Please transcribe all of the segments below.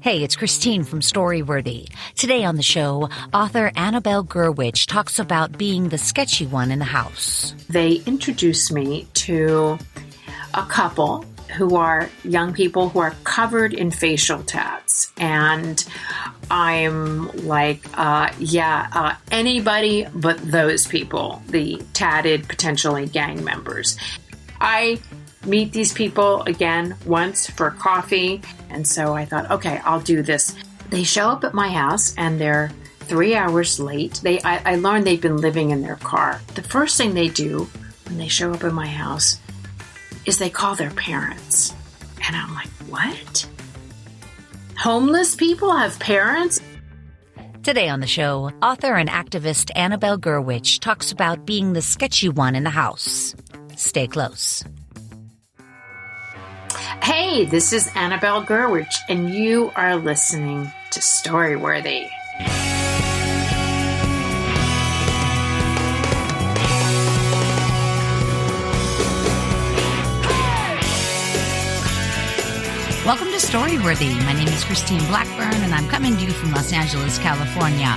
Hey, it's Christine from Storyworthy. Today on the show, author Annabelle Gurwitch talks about being the sketchy one in the house. They introduced me to a couple who are young people who are covered in facial tats. And I'm like, anybody but those people, the tatted, potentially gang members. I meet these people again once for coffee. And so I thought, okay, I'll do this. They show up at my house and they're 3 hours late. I learned they've been living in their car. The first thing they do when they show up at my house is they call their parents. And I'm like, what? Homeless people have parents? Today on the show, author and activist Annabelle Gurwitch talks about being the sketchy one in the house. Stay close. Hey, this is Annabelle Gurwitch, and you are listening to Storyworthy. Welcome to Storyworthy. My name is Christine Blackburn, and I'm coming to you from Los Angeles, California.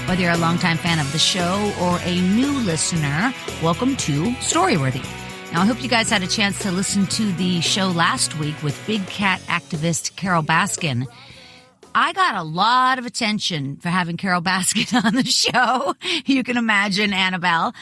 Whether you're a longtime fan of the show or a new listener, welcome to Storyworthy. Now, I hope you guys had a chance to listen to the show last week with big cat activist Carol Baskin. I got a lot of attention for having Carol Baskin on the show. You can imagine, Annabelle.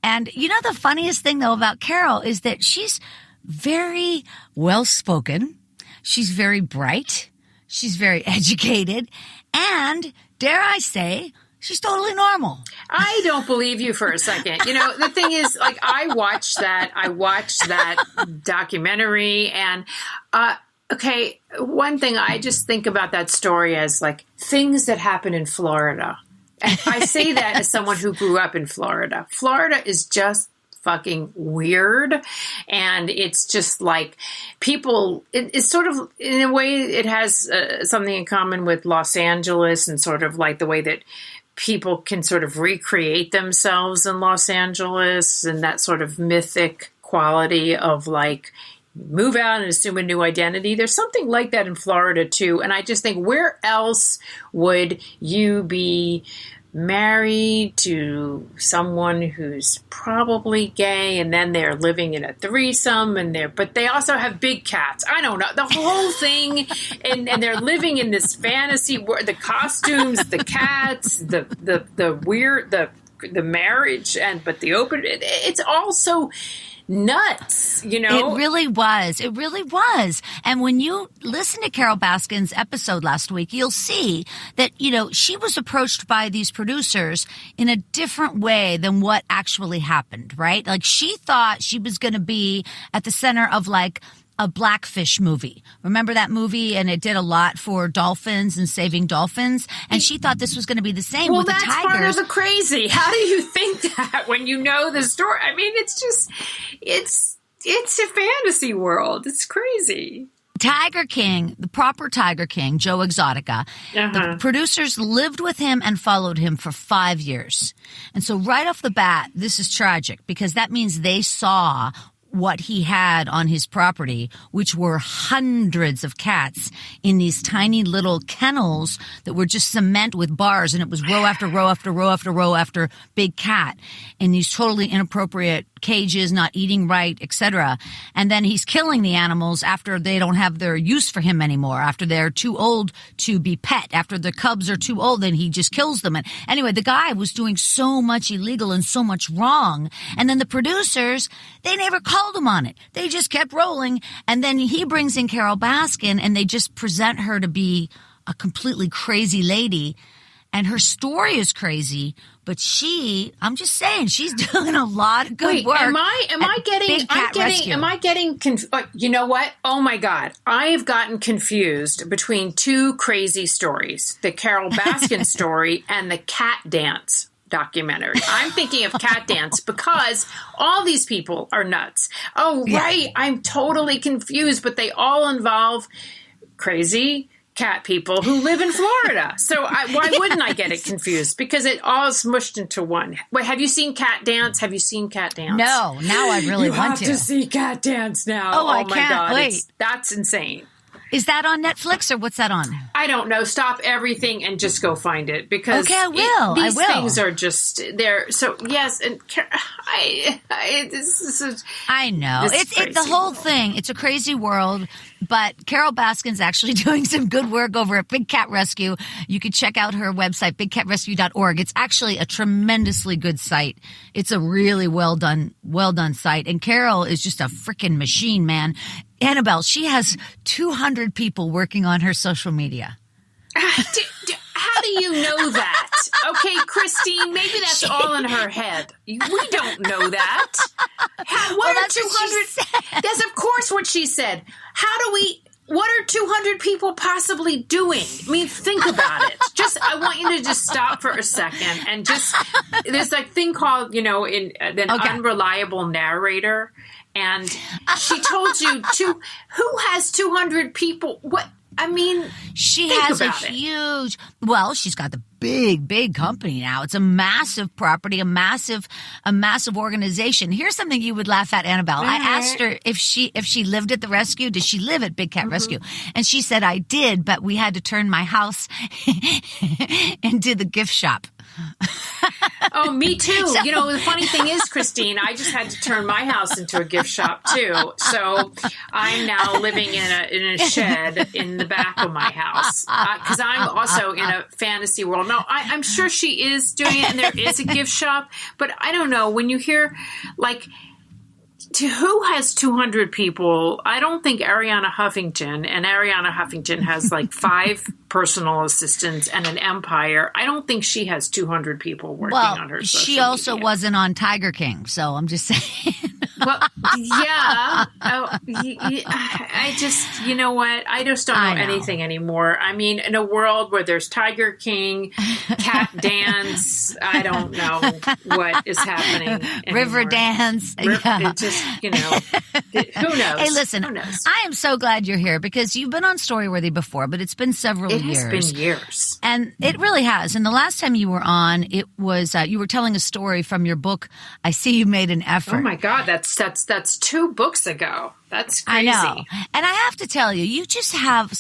And you know, the funniest thing, though, about Carol is that she's very well-spoken. She's very bright. She's very educated. And, dare I say, she's totally normal. I don't believe you for a second. You know, the thing is, like, I watched that documentary and, okay, one thing I just think about that story as like things that happen in Florida. And I say that as someone who grew up in Florida. Florida is just fucking weird. And it's just like people, it's sort of, in a way, it has something in common with Los Angeles and sort of like the way that people can sort of recreate themselves in Los Angeles and that sort of mythic quality of like move out and assume a new identity. There's something like that in Florida too. And I just think, where else would you be married to someone who's probably gay and then they're living in a threesome but they also have big cats. I don't know, the whole thing. and they're living in this fantasy world, the costumes, the cats, the weird, the marriage, but the open, it's all so nuts, you know? It really was. It really was. And when you listen to Carol Baskin's episode last week, you'll see that, you know, she was approached by these producers in a different way than what actually happened, right? Like, she thought she was going to be at the center of like a Blackfish movie. Remember that movie? And it did a lot for dolphins and saving dolphins. And she thought this was going to be the same with the tigers. Well, that's part of the crazy. How do you think that when you know the story? I mean, it's just, it's a fantasy world. It's crazy. Tiger King, the proper Tiger King, Joe Exotica, the producers lived with him and followed him for 5 years. And so right off the bat, this is tragic because that means they saw what he had on his property, which were hundreds of cats in these tiny little kennels that were just cement with bars, and it was row after row after row after row after big cat in these totally inappropriate cages, not eating right, etc. And then he's killing the animals after they don't have their use for him anymore, after they're too old to be pet, after the cubs are too old, then he just kills them. And anyway, the guy was doing so much illegal and so much wrong. And then the producers, they never called him on it. They just kept rolling. And then he brings in Carol Baskin and they just present her to be a completely crazy lady. And her story is crazy, but I'm just saying, she's doing a lot of good work. Am I getting, you know what? Oh my God. I have gotten confused between two crazy stories, the Carol Baskin story and the cat dance documentary. I'm thinking of cat dance because all these people are nuts. Oh, right. Yeah. I'm totally confused, but they all involve crazy cat people who live in Florida. So why wouldn't I get it confused? Because it all is smushed into one. Wait, have you seen Cat Dance? Have you seen Cat Dance? No, now I really want to. You have to see Cat Dance now. Oh, I my can't God. wait. That's insane. Is that on Netflix or what's that on? I don't know. Stop everything and just go find it because okay, I will. These things are just there. So yes, and I know it's the whole thing. It's a crazy world. But Carol Baskin's actually doing some good work over at Big Cat Rescue. You can check out her website, bigcatrescue.org. It's actually a tremendously good site. It's a really well done site. And Carol is just a freaking machine, man. Annabelle, she has 200 people working on her social media. How do you know that? Okay, Christine, maybe that's all in her head. We don't know that. What are 200? That's of course what she said. What are 200 people possibly doing? I mean, think about it. I want you to just stop for a second and there's a thing called, unreliable narrator. And she told you who has 200 people? What? I mean, she has a huge, she's got the big company now. It's a massive property, a massive organization. Here's something you would laugh at, Annabelle. I asked her if she lived at the rescue. Did she live at Big Cat Rescue? And she said, I did, but we had to turn my house into the gift shop. Oh, me too. The funny thing is, Christine, I just had to turn my house into a gift shop too. So I'm now living in a shed in the back of my house because I'm also in a fantasy world. No, I'm sure she is doing it, and there is a gift shop. But I don't know, when you hear who has 200 people? I don't think Arianna Huffington has 5 personal assistants and an empire. I don't think she has 200d people working on her social she also media. wasn't on Tiger King, so I'm just saying. Well, yeah. I just, you know what? I just don't know anything anymore. I mean, in a world where there's Tiger King, Cat Dance, I don't know what is happening anymore. River Dance. It just, who knows? Hey, listen, I am so glad you're here because you've been on Storyworthy before, but it's been several years. It has been years. And it really has. And the last time you were on, it was, you were telling a story from your book, I See You Made an Effort. Oh my God, that's 2 books ago. That's crazy. I know. And I have to tell you, you just have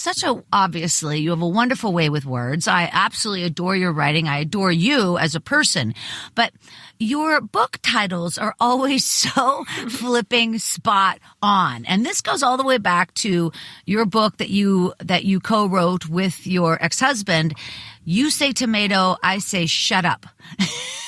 obviously, you have a wonderful way with words. I absolutely adore your writing. I adore you as a person. But your book titles are always so flipping spot on. And this goes all the way back to your book that you co-wrote with your ex-husband. You say tomato, I say shut up.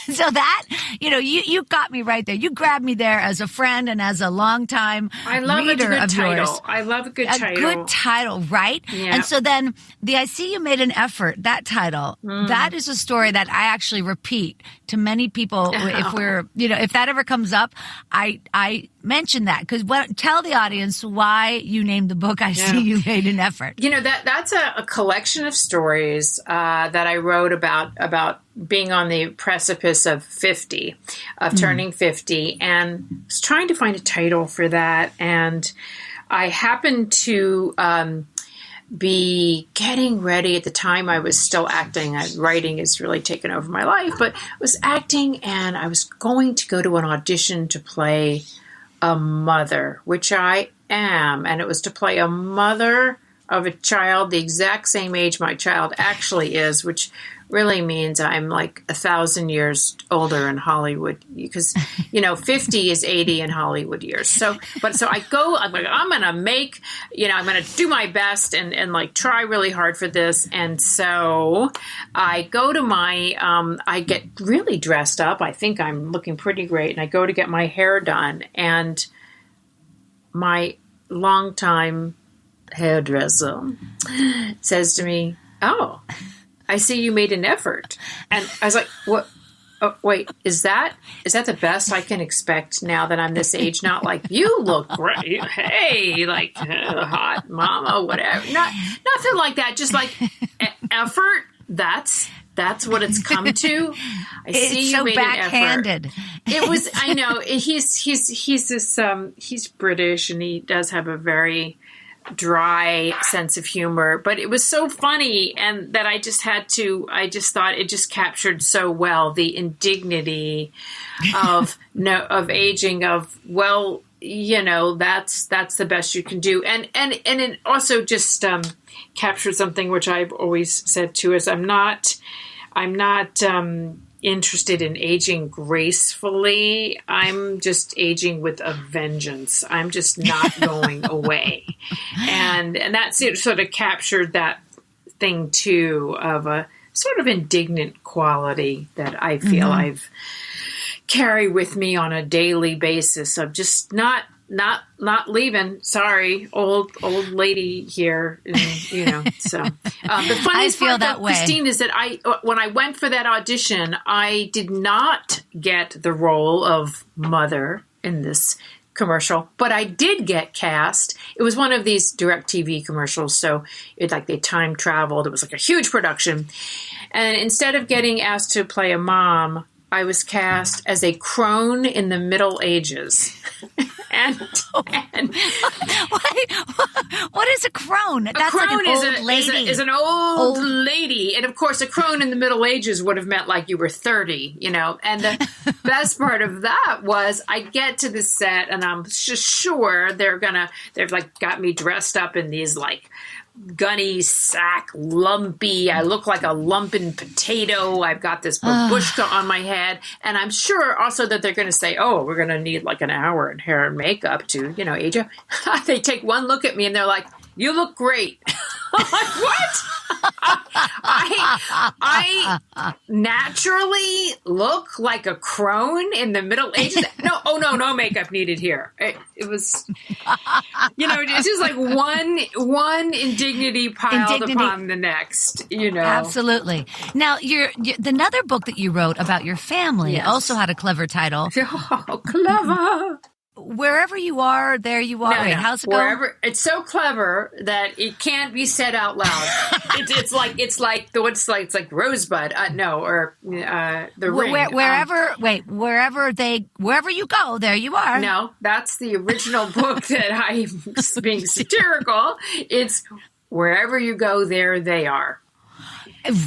So that, you got me right there. You grabbed me there as a friend and as a longtime reader of yours. I love a good title. A good title, right? Yeah. And so then I See You Made an Effort, that title, that is a story that I actually repeat to many people. If that ever comes up, I mention that because tell the audience why you named the book I See You Made an Effort. That's a collection of stories that I wrote about being on the precipice of 50, of turning 50, and was trying to find a title for that. And I happened to be getting ready at the time. I was still acting. Writing has really taken over my life, but I was acting, and I was going to go to an audition to play a mother, which I am, and it was to play a mother of a child the exact same age my child actually is, which really means I'm 1,000 years older in Hollywood because, 50 is 80 in Hollywood years. So I go, I'm going to make, I'm going to do my best and try really hard for this. And so I go to I get really dressed up. I think I'm looking pretty great. And I go to get my hair done. And my longtime hairdresser says to me, "Oh, I see you made an effort." And I was like, "What? Oh, wait, is that the best I can expect now that I'm this age? Not you look great. Hey, hot mama, whatever. Nothing like that. Just effort. That's what it's come to. I see you made backhanded. an effort. It was. I know he's British and he does have a very dry sense of humor, but it was so funny, and that I just thought it just captured so well the indignity of aging, of, well, that's the best you can do. And it also just captured something which I've always said too, is I'm not interested in aging gracefully. I'm just aging with a vengeance. I'm just not going away. And that's it, sort of captured that thing too, of a sort of indignant quality that I feel I've carry with me on a daily basis, of just not leaving. Sorry, old lady here. And, so the funniest part about Christine is that when I went for that audition, I did not get the role of mother in this commercial, but I did get cast. It was one of these DirecTV commercials, so they time traveled. It was like a huge production, and instead of getting asked to play a mom, I was cast as a crone in the Middle Ages. and what is a crone? That's a crone like an old lady. Is an old lady. And of course, a crone in the Middle Ages would have meant like you were 30, And the best part of that was I get to the set and I'm just sure they've got me dressed up in these gunny sack, lumpy. I look like a lumping potato. I've got this babushka on my head. And I'm sure also that they're going to say, oh, we're going to need an hour in hair and makeup to, age up. They take one look at me and they're like, you look great. I'm like, what? I naturally look like a crone in the Middle Ages. No makeup needed here. It was, it's just like one indignity piled upon the next, Absolutely. Now, another book that you wrote about your family also had a clever title. Oh, clever. Wherever you are, there you are. Wait, how's it going? It's so clever that it can't be said out loud. it's like Rosebud. The Ring. Wherever you go, there you are. No, that's the original book that I'm being satirical. It's wherever you go, there they are.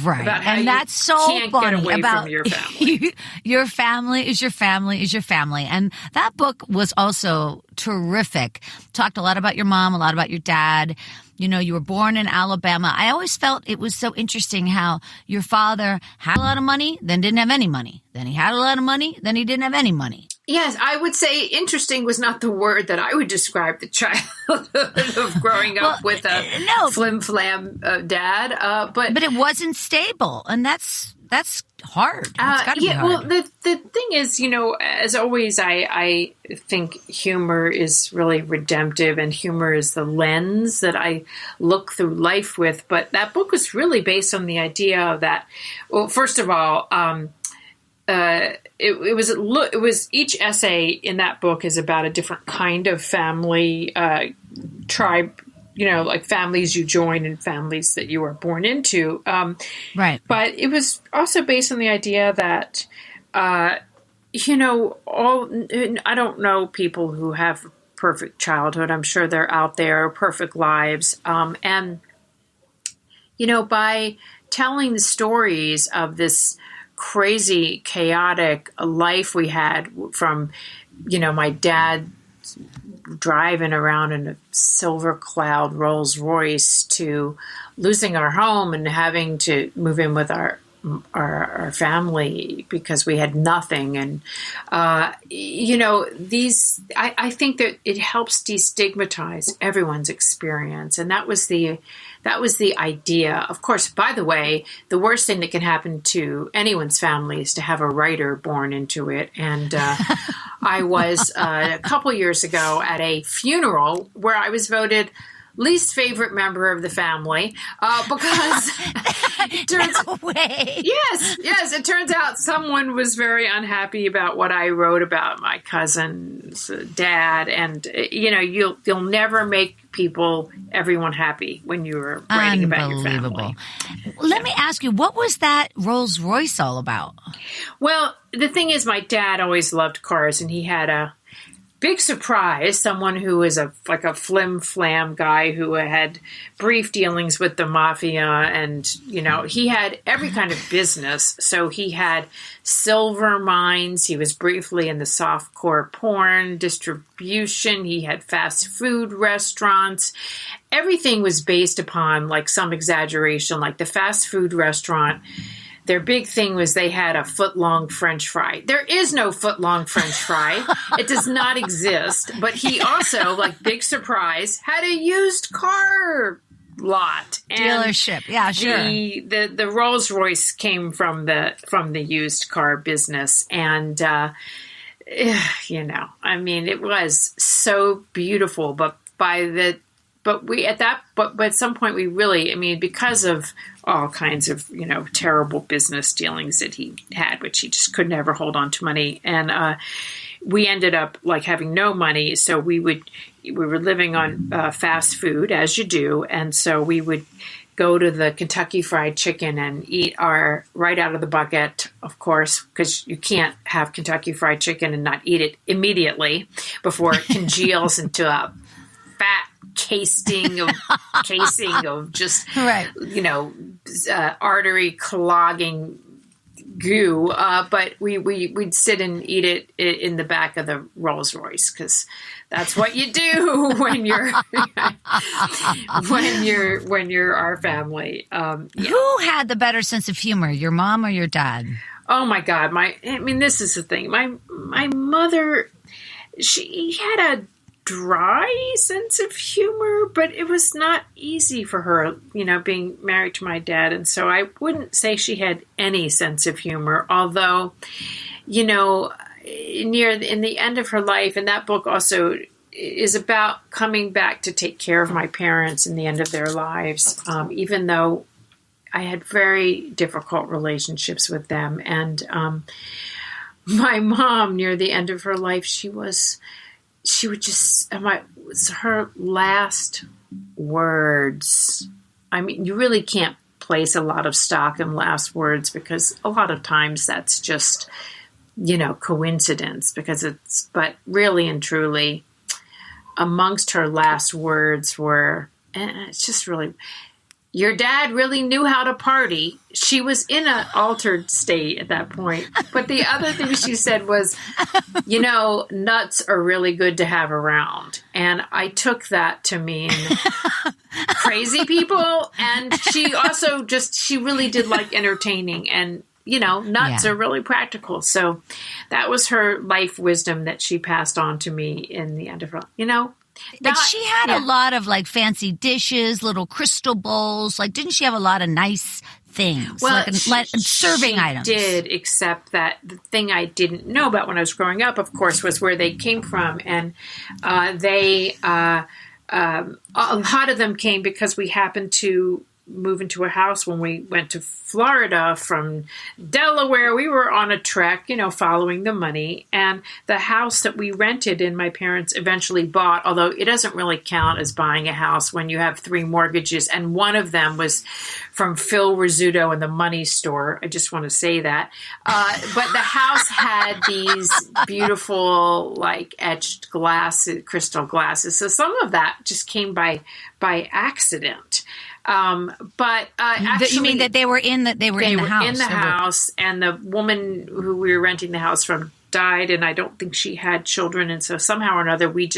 Right. And that's so can't funny get away about from your family. Your family is your family is your family. And that book was also terrific. Talked a lot about your mom, a lot about your dad. You were born in Alabama. I always felt it was so interesting how your father had a lot of money, then didn't have any money. Then he had a lot of money, then he didn't have any money. Yes, I would say interesting was not the word that I would describe the childhood of growing up with a flim-flam dad. But it wasn't stable, and that's hard. It's gotta be hard. Well, the thing is, as always, I think humor is really redemptive, and humor is the lens that I look through life with. But that book was really based on the idea that, well, first of all, it was each essay in that book is about a different kind of family, tribe, like families you join and families that you were born into. Right. But it was also based on the idea that, I don't know people who have perfect childhood. I'm sure they're out there, perfect lives. And by telling the stories of this crazy, chaotic life we had from, my dad driving around in a silver cloud Rolls Royce to losing our home and having to move in with our family because we had nothing. And, I think that it helps destigmatize everyone's experience. And that was the idea. Of course, by the way, the worst thing that can happen to anyone's family is to have a writer born into it. And I was a couple years ago at a funeral where I was voted least favorite member of the family because it turns out someone was very unhappy about what I wrote about my cousin's dad, and you'll never make everyone happy when you were writing about your family. Let me ask you, what was that Rolls Royce all about? Well, the thing is, my dad always loved cars, and he had a big surprise, someone who is like a flim-flam guy who had brief dealings with the mafia, and, he had every kind of business. So he had silver mines. He was briefly in the softcore porn distribution. He had fast food restaurants. Everything was based upon like some exaggeration, like the fast food restaurant. Their big thing was they had a foot-long French fry. There is no foot-long French fry. It does not exist. But he also, like, big surprise, had a used car lot. And dealership. Yeah, sure. The Rolls Royce came from the used car business. And, it was so beautiful. But at some point we really, because of all kinds of, terrible business dealings that he had, which he just could never hold on to money. And we ended up like having no money. So we were living on fast food, as you do. And so we would go to the Kentucky Fried Chicken and eat our right out of the bucket, of course, because you can't have Kentucky Fried Chicken and not eat it immediately before it congeals into a fat casing of just, right. Artery clogging goo. But we'd sit and eat it in the back of the Rolls Royce, because that's what you do when you're our family. Who had the better sense of humor, your mom or your dad? Oh my God. This is the thing. My mother, she had a dry sense of humor, but it was not easy for her, being married to my dad. And so I wouldn't say she had any sense of humor, although, in the end of her life, and that book also is about coming back to take care of my parents in the end of their lives, even though I had very difficult relationships with them. And my mom, near the end of her life, she would just, her last words. You really can't place a lot of stock in last words, because a lot of times that's just, coincidence, but really and truly, amongst her last words were, and it's just really, your dad really knew how to party. She was in an altered state at that point. But the other thing she said was, nuts are really good to have around. And I took that to mean crazy people. And she also she really did like entertaining. And, nuts are really practical. So that was her life wisdom that she passed on to me in the end of her, But she had a lot of like fancy dishes, little crystal bowls. Like, didn't she have a lot of nice things? Well, serving items. She did, except that the thing I didn't know about when I was growing up, of course, was where they came from. And a lot of them came because we happened to move into a house when we went to Florida from Delaware. We were on a trek, following the money. And the house that we rented and my parents eventually bought, although it doesn't really count as buying a house when you have 3 mortgages. And one of them was from Phil Rizzuto in the Money Store. I just want to say that. But the house had these beautiful, like, etched crystal glasses. So some of that just came by accident. But actually, you mean that they were in the house? In the house, and the woman who we were renting the house from died, and I don't think she had children, and so somehow or another we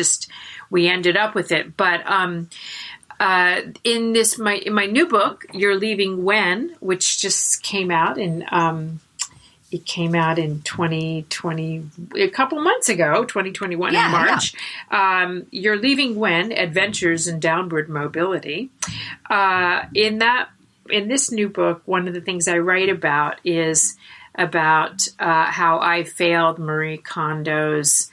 ended up with it. But in my new book, You're Leaving When, which just came out in 2020, a couple months ago, 2021 in March. Yeah. You're Leaving When, Adventures in Downward Mobility. In this new book, one of the things I write about is about how I failed Marie Kondo's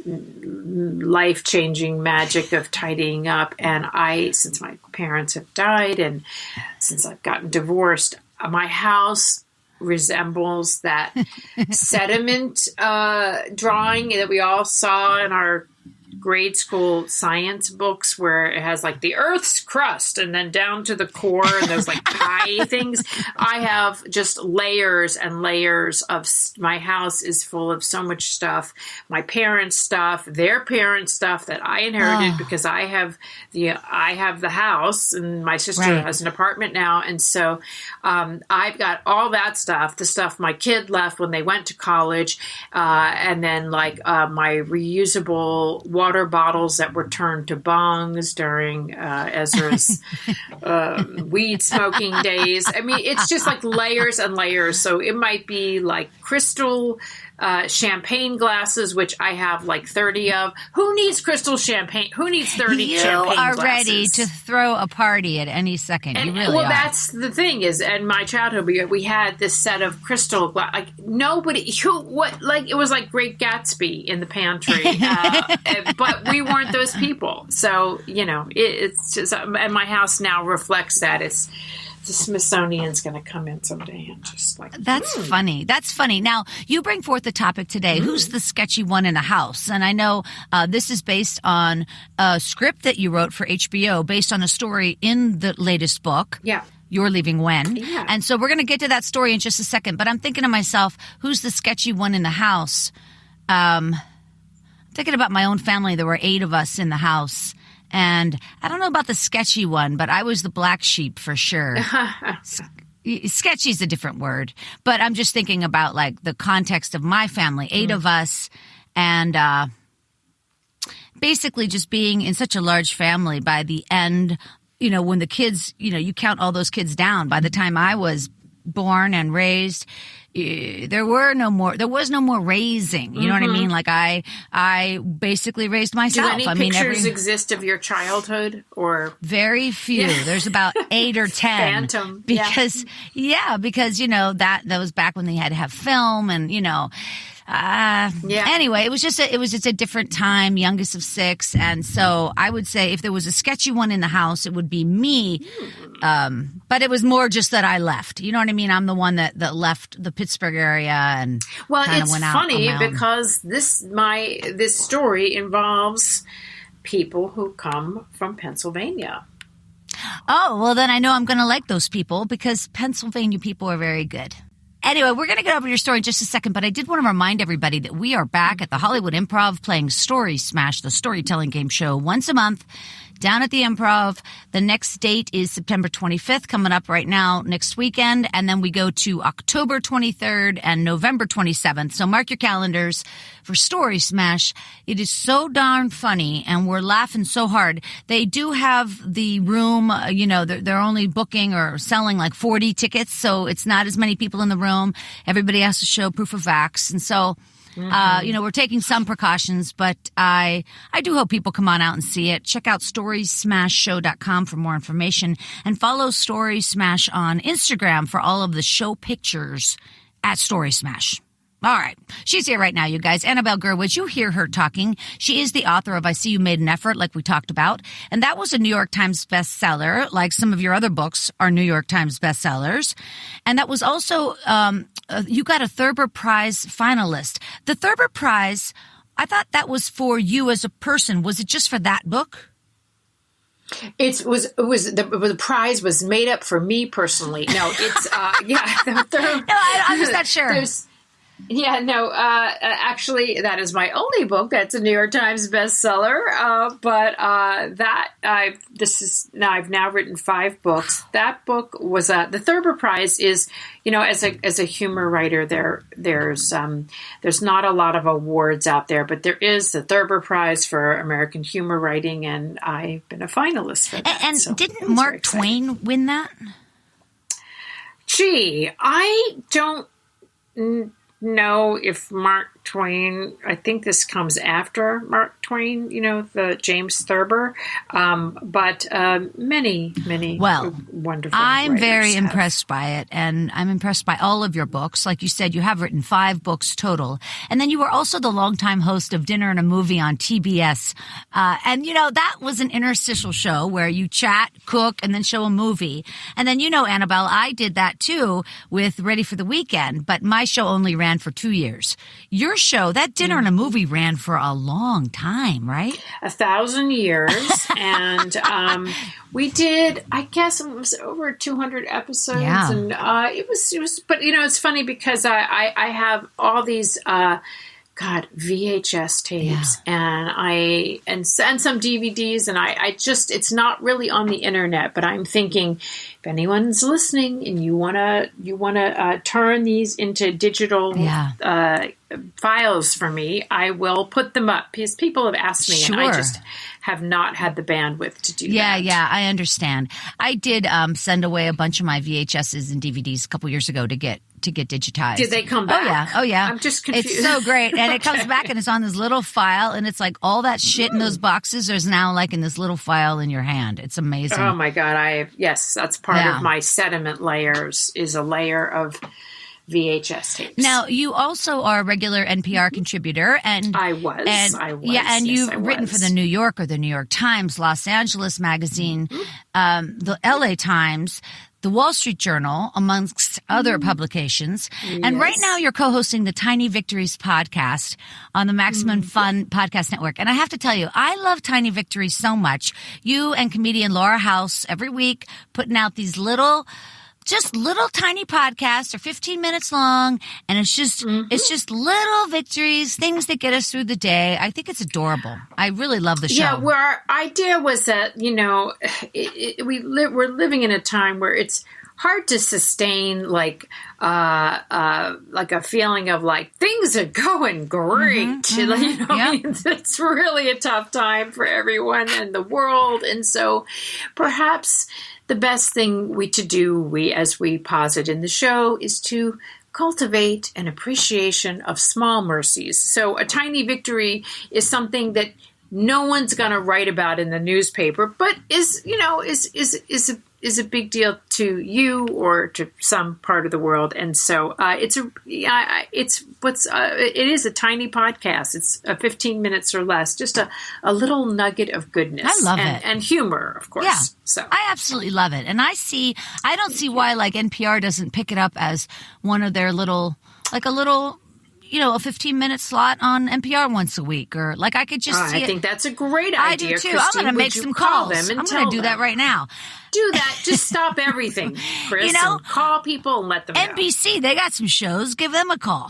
life-changing magic of tidying up. And since my parents have died and since I've gotten divorced, my house resembles that sediment drawing that we all saw in our grade school science books where it has like the Earth's crust and then down to the core and those like pie things. I have just layers and layers of, my house is full of so much stuff. My parents' stuff, their parents' stuff that I inherited because I have the house and my sister has an apartment now. And so I've got all that stuff, the stuff my kid left when they went to college, and then like my reusable water bottles that were turned to bongs during Ezra's weed smoking days. I mean, it's just like layers and layers. So it might be like crystal champagne glasses, which I have like 30 of. Who needs crystal champagne? Who needs 30 champagne glasses? You are ready to throw a party at any second. You really well, are. That's the thing is, in my childhood, we had this set of crystal like nobody it was like Great Gatsby in the pantry, but we weren't those people. So it's just, and my house now reflects that. It's the Smithsonian's going to come in someday and just like... That's funny. That's funny. Now, you bring forth the topic today. Who's the sketchy one in the house? And I know this is based on a script that you wrote for HBO based on a story in the latest book. Yeah. You're Leaving When. Yeah. And so we're going to get to that story in just a second. But I'm thinking to myself, who's the sketchy one in the house? I'm thinking about my own family. There were 8 of us in the house. And I don't know about the sketchy one, but I was the black sheep for sure. Sketchy is a different word. But I'm just thinking about like the context of my family, 8 of us, and basically just being in such a large family by the end, when the kids, you count all those kids down. By the time I was born and raised, there was no more raising. You know what I mean? Like I basically raised myself. Do any pictures exist of your childhood or? Very few. Yeah. There's about 8 or 10. Phantom. Because that was back when they had to have film and Anyway, it was just a different time, youngest of 6. And so I would say if there was a sketchy one in the house, it would be me. But it was more just that I left. You know what I mean? I'm the one that left the Pittsburgh area and it's went out funny because this story involves people who come from Pennsylvania. Oh, well then I know I'm going to like those people because Pennsylvania people are very good. Anyway, we're going to get over your story in just a second, but I did want to remind everybody that we are back at the Hollywood Improv playing Story Smash, the storytelling game show, once a month down at the Improv. The next date is September 25th, coming up right now next weekend, and then we go to October 23rd and November 27th. So mark your calendars for Story Smash. It is so darn funny, and we're laughing so hard. They do have the room, they're only booking or selling like 40 tickets, so it's not as many people in the room. Everybody has to show proof of vax, and so... we're taking some precautions, but I do hope people come on out and see it. Check out storysmashshow.com for more information and follow Story Smash on Instagram for all of the show pictures at Story Smash. All right. She's here right now, you guys. Annabelle Gurwitch, you hear her talking. She is the author of I See You Made an Effort, like we talked about. And that was a New York Times bestseller, like some of your other books are New York Times bestsellers. And that was also, you got a Thurber Prize finalist. The Thurber Prize, I thought that was for you as a person. Was it just for that book? The prize was made up for me personally. No, it's, I'm just not sure. Actually, that is my only book. That's a New York Times bestseller. I've now written 5 books. That book was the Thurber Prize is, as a humor writer, there's not a lot of awards out there, but there is the Thurber Prize for American humor writing, and I've been a finalist for that. And so didn't Mark Twain win that? Gee, I don't know if Mark Twain, I think this comes after Mark Twain, the James Thurber, but many wonderful I'm very have. impressed by it, and I'm impressed by all of your books. Like you said, you have written 5 books total, and then you were also the longtime host of Dinner and a Movie on TBS, and that was an interstitial show where you chat, cook, and then show a movie. And then Annabelle, I did that too with Ready for the Weekend, but my show only ran for 2 years. Your your show, that dinner and a movie ran for a long time, right? 1,000 years. And we did, I guess it was over 200 episodes. Yeah. And it was, but it's funny because I have all these, VHS tapes and some DVDs, and I just, it's not really on the internet, but I'm thinking if anyone's listening and you want to turn these into digital files for me, I will put them up because people have asked me and I just have not had the bandwidth to do that. Yeah, I understand. I did send away a bunch of my VHSs and DVDs a couple years ago to get digitized. Did they come back? Oh yeah. I'm just confused. It's so great. And it comes back and it's on this little file, and it's like all that shit in those boxes is now like in this little file in your hand. It's amazing. Oh my God. That's part of my sediment layers is a layer of VHS tapes. Now, you also are a regular NPR contributor, and I was. Yeah, and you've written for the New Yorker, the New York Times, Los Angeles Magazine, the LA Times, the Wall Street Journal, amongst other publications. Yes. And right now you're co-hosting the Tiny Victories podcast on the Maximum Fun Podcast Network. And I have to tell you, I love Tiny Victories so much. You and comedian Laura House every week putting out these little tiny podcasts are 15 minutes long, and it's just little victories, things that get us through the day. I think it's adorable. I really love the show. Yeah, well, our idea was that, we're living in a time where it's hard to sustain like a feeling of like things are going great. It's really a tough time for everyone in the world, and so perhaps the best thing as we posit in the show, is to cultivate an appreciation of small mercies. So a tiny victory is something that no one's going to write about in the newspaper, but is a big deal to you or to some part of the world. And so it is a tiny podcast. It's 15 minutes or less, just a little nugget of goodness. I love it. And humor, of course. Yeah, so I absolutely love it. And I don't see why like NPR doesn't pick it up as one of their little, like a little, a 15-minute slot on NPR once a week, or like I could just see it. I think that's a great idea. I do too. I'm going to make some calls. I'm going to do that right now. Do that. Just stop everything, Chris. And call people and let them know. NBC, they got some shows. Give them a call.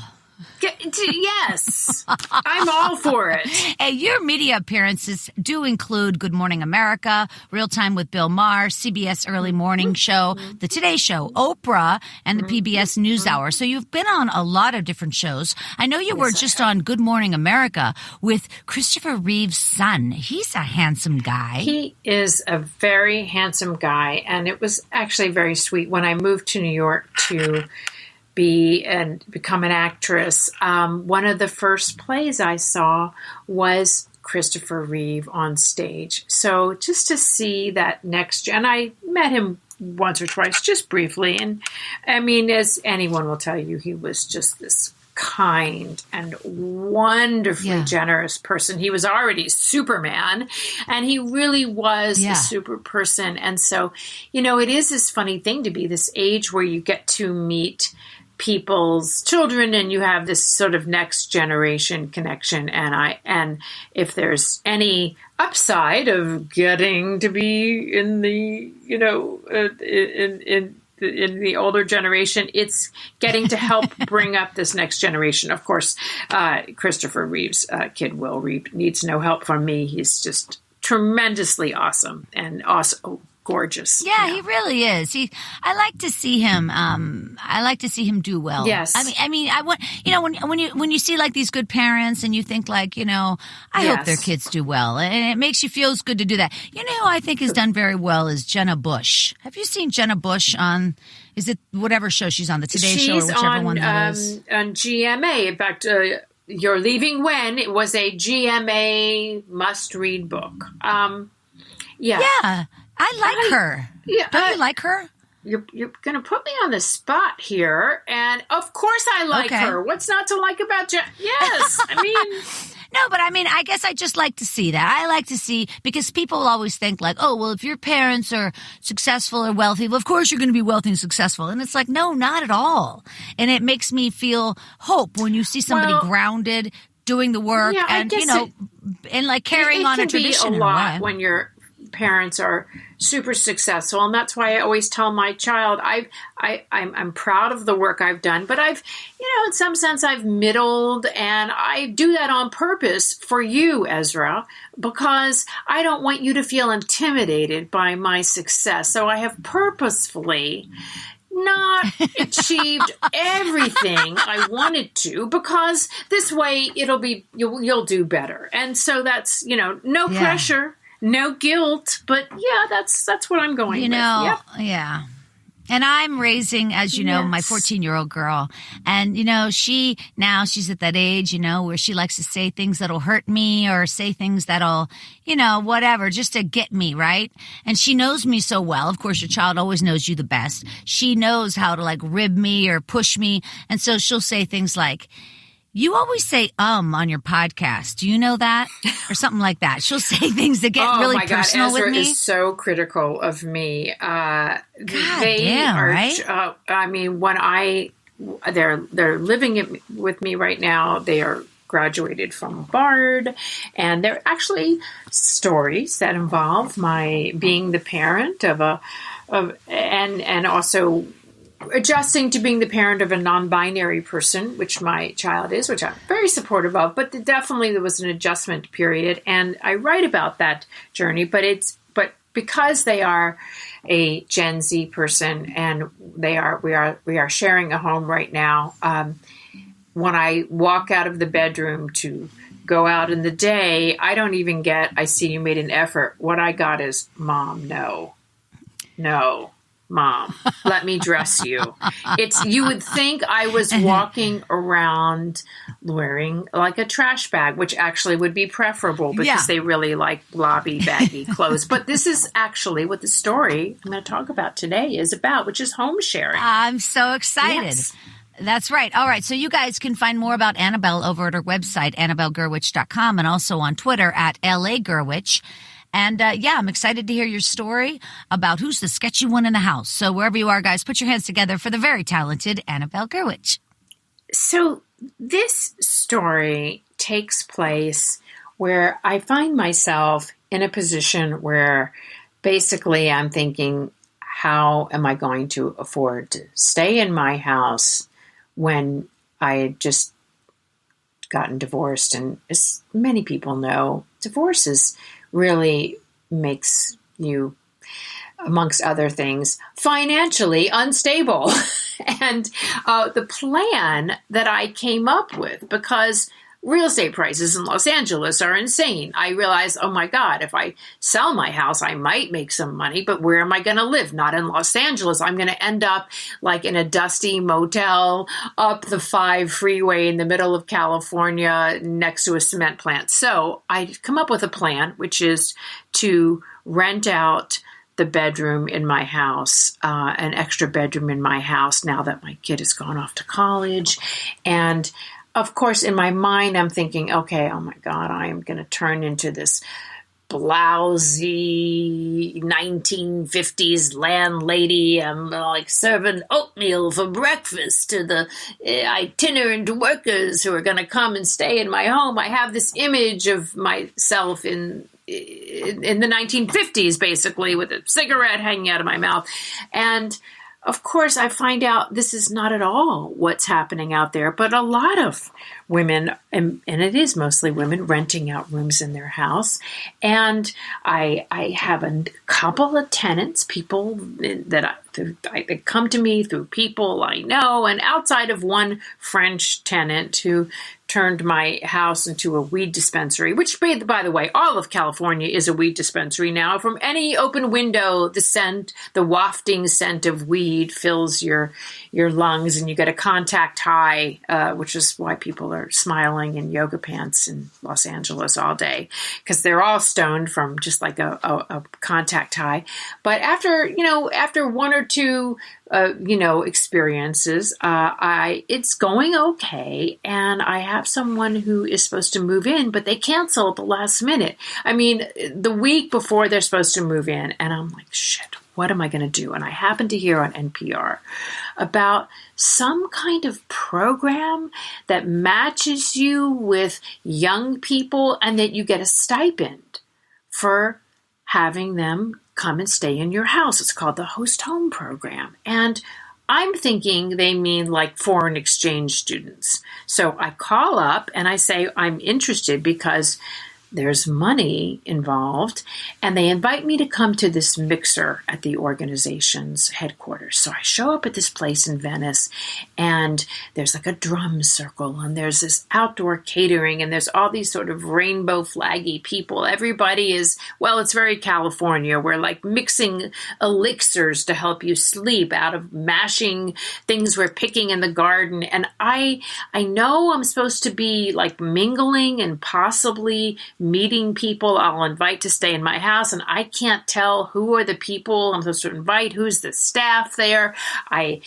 Yes. I'm all for it. Hey, your media appearances do include Good Morning America, Real Time with Bill Maher, CBS Early Morning Show, The Today Show, Oprah, and the PBS NewsHour. So you've been on a lot of different shows. I know you were just on Good Morning America with Christopher Reeve's son. He's a handsome guy. He is a very handsome guy, and it was actually very sweet when I moved to New York to become an actress. One of the first plays I saw was Christopher Reeve on stage. So just to see that next, and I met him once or twice, just briefly. And I mean, as anyone will tell you, he was just this kind and wonderfully generous person. He was already Superman, and he really was a super person. And so, it is this funny thing to be this age where you get to meet people's children and you have this sort of next generation connection. And if there's any upside of getting to be in the, in the older generation, it's getting to help bring up this next generation. Of course, Christopher Reeve's kid, Will Reeve, needs no help from me. He's just tremendously awesome and also gorgeous. Yeah, he really is. I like to see him. I like to see him do well. Yes. I mean, I want, when you see like these good parents and you think like, I hope their kids do well, and it makes you feel good to do that. Who I think has done very well is Jenna Bush. Have you seen Jenna Bush on? Is it whatever show she's on, the Today Show or whichever one that is? On GMA. In fact, You're Leaving When, it was a GMA must-read book. Yeah. I like her. Yeah, Don't you like her? You're going to put me on the spot here, and of course I like her. What's not to like about Yes, I mean... No, but I mean, I guess I just like to see that. I like to see, because people always think like, oh, well, if your parents are successful or wealthy, well, of course you're going to be wealthy and successful. And it's like, no, not at all. And it makes me feel hope when you see somebody grounded, doing the work, and, you know, and like carrying on a tradition. It can be a lot when your parents are super successful, and that's why I always tell my child I'm proud of the work I've done, but I've, you know, in some sense I've middled, and I do that on purpose for you, Ezra, because I don't want you to feel intimidated by my success. So I have purposefully not achieved everything I wanted to, because this way you'll do better. And so that's, you know, no pressure. No guilt, but that's what I'm going with. You know, And I'm raising, as you know, my 14-year-old girl. And, you know, she's at that age, you know, where she likes to say things that'll hurt me, or say things that'll, you know, whatever, just to get me, right? And she knows me so well. Of course, your child always knows you the best. She knows how to like rib me or push me. And so she'll say things like, you always say on your podcast. Do you know that? Or something like that. She'll say things that get really personal Ezra with me. Is so critical of me. God damn, right? I mean, they're living with me right now. They are graduated from Bard, and they're actually stories that involve my being the parent and also adjusting to being the parent of a non-binary person, which my child is, which I'm very supportive of, but definitely there was an adjustment period, and I write about that journey, but because they are a Gen Z person, and we are sharing a home right now, when I walk out of the bedroom to go out in the day, I don't even get, I see you made an effort. What I got is, Mom, no. Mom, let me dress you. You would think I was walking around wearing like a trash bag, which actually would be preferable because they really like blobby, baggy clothes. But this is actually what the story I'm going to talk about today is about, which is home sharing. I'm so excited. Yes. That's right. All right. So you guys can find more about Annabelle over at her website, AnnabelleGurwitch.com, and also on Twitter at LA Gurwitch. And, I'm excited to hear your story about who's the sketchy one in the house. So wherever you are, guys, put your hands together for the very talented Annabelle Gurwitch. So this story takes place where I find myself in a position where basically I'm thinking, how am I going to afford to stay in my house when I had just gotten divorced? And as many people know, divorce really makes you, amongst other things, financially unstable. And the plan that I came up with, because real estate prices in Los Angeles are insane. I realized, oh my God, if I sell my house, I might make some money, but where am I going to live? Not in Los Angeles. I'm going to end up like in a dusty motel up the 5 freeway in the middle of California next to a cement plant. So I come up with a plan, which is to rent out the bedroom in my house, an extra bedroom in my house now that my kid has gone off to college. And of course, in my mind, I'm thinking, okay, oh my God, I am going to turn into this blousy 1950s landlady. I'm like serving oatmeal for breakfast to the itinerant workers who are going to come and stay in my home. I have this image of myself in the 1950s, basically, with a cigarette hanging out of my mouth. And of course, I find out this is not at all what's happening out there, but a lot of women, and it is mostly women, renting out rooms in their house. And I have a couple of tenants, people that come to me through people I know, and outside of one French tenant who turned my house into a weed dispensary, which, by the way, all of California is a weed dispensary now. From any open window, the wafting scent of weed fills your lungs, and you get a contact high, which is why people are smiling in yoga pants in Los Angeles all day, because they're all stoned from just like a contact high. But after 1 or 2 experiences. It's going okay, and I have someone who is supposed to move in, but they cancel at the last minute. I mean, the week before they're supposed to move in, and I'm like, shit, what am I going to do? And I happened to hear on NPR about some kind of program that matches you with young people and that you get a stipend for having them come and stay in your house. It's called the Host Home Program. And I'm thinking they mean like foreign exchange students. So I call up and I say, I'm interested because there's money involved, and they invite me to come to this mixer at the organization's headquarters. So I show up at this place in Venice, and there's like a drum circle, and there's this outdoor catering, and there's all these sort of rainbow flaggy people. Everybody is, well, it's very California. We're like mixing elixirs to help you sleep out of mashing things we're picking in the garden. And I know I'm supposed to be like mingling and possibly meeting people I'll invite to stay in my house, and I can't tell who are the people I'm supposed to invite, who's the staff there. I'm